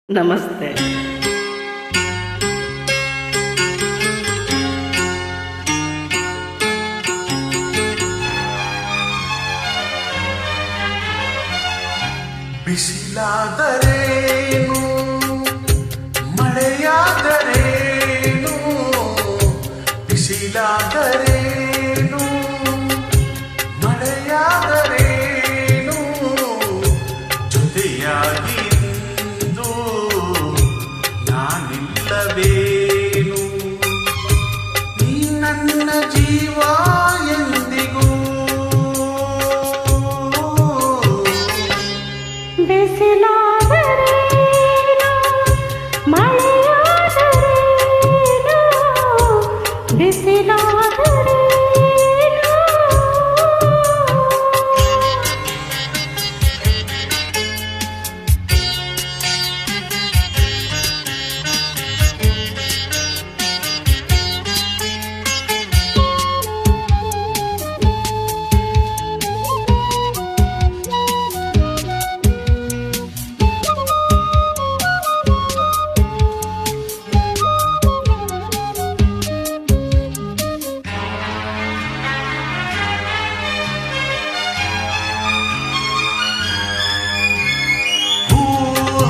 ನಮಸ್ತೆ. ಬಿಸಿಲಾದರೇನು ಮಳೆಯಾದರೇನು, ಬಿಸಿಲಾದರೇನು ಮಳೆಯಾದರೇನು, ಜೊತೆಯಾಗಿ ಇಂದು ನಾನಿಲ್ಲವೇನು, ನೀ ನನ್ನ ಜೀವ ಎಂದಿಗೂ. ಬಿಸಿಲಾದರೇನು ಮಳೆಯಾದರೇನು, ಬಿಸಿಲಾದರೇನು.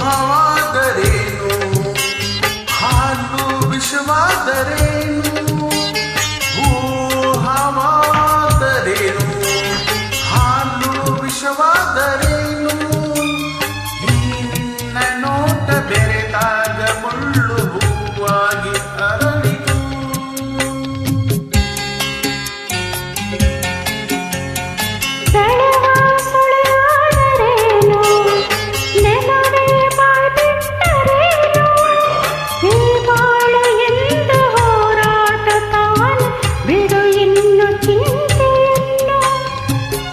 ಹವಾದರೇನು ಹಾಲು ವಿಷವಾದರೇನು, ಹವಾದರೇನು ಹಾಲು ವಿಷವಾದರೇನು, ನಿನ್ನ ನೋಟ ಬೆರೆತಾಗ ಮುಳ್ಳು ಹೂವಾಗಿ ಅರಳಿತು. ಸೆಳೆವ ಸುಳಿಯಾದರೇನು, ನೆಲವೇ ಬಾಯ್ಬಿಟ್ಟರೇನು, ಈ ಬಾಳು ಎಂದು ಹೋರಾಟ ತಾನು ಬಿಡು ಇನ್ನು ಚಿಂತೆಯನ್ನು.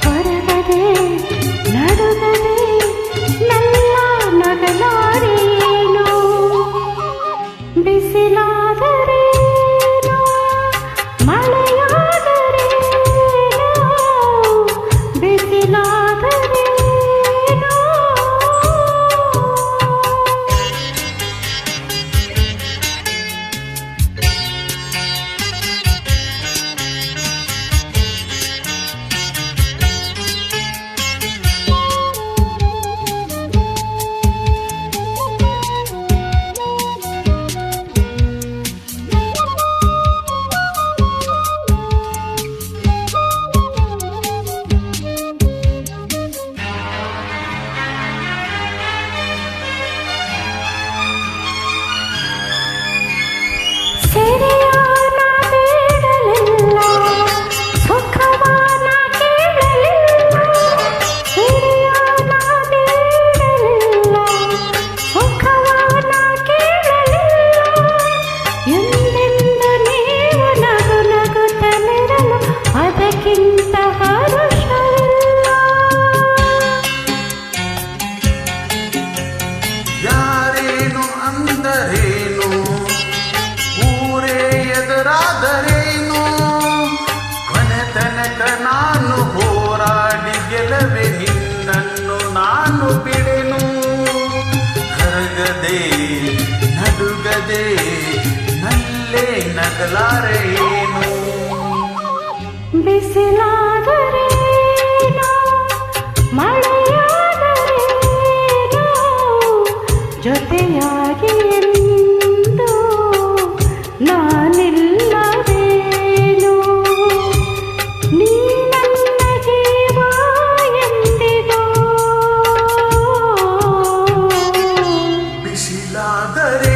ಹೊರಗದೆ ನಡುಗದೆ ನಲ್ಲ ನಗಲಾರೇನು, ಬಿಸಿಲಾದರೇನು ಮಳೆಯಾದರೇನು, ಬಿಸಿಲಾದರೇನು. ಸೆರೆಯಾನ ಬೇಡಲಿಲ್ಲ, ಸುಖವಾನ ಕೇಳಲಿಲ್ಲ, ಸೆರೆಯಾನ ಬೇಡಲಿಲ್ಲ, ಸುಖವಾನ ಕೇಳಲಿಲ್ಲ. ಎಂದೆಂದು ನೀವು ನಗು ನಗುತ್ತಲಿರಲು ಅದಕ್ಕಿಂತ ಹರುಷವಿಲ್ಲ. ಯಾರೇನು ಅಂದರೇನು, ಊರೇ ಎದುರಾದರೇನು, ಕೊನೆ ತನಕ ನಾನು ಹೋರಾಡಿ ಗೆಲುವೆ ನಿನ್ನನ್ನು ನಾನು ಬಿಡೆನು. ಕರಗದೆ ನಡುಗದೆ ನಲ್ಲೇ ನಗಲಾರೇನು, ಬಿಸಿಲಾದರೇನು ಮಳೆಯಾದರೇನು, ಜೊತೆಯಾಗಿ ಎಂದು ನಾನಿಲ್ಲವೇನು, ನೀ ನನ್ನ ಜೀವ ಎಂದಿಗೂ. ಬಿಸಿಲಾದರೆ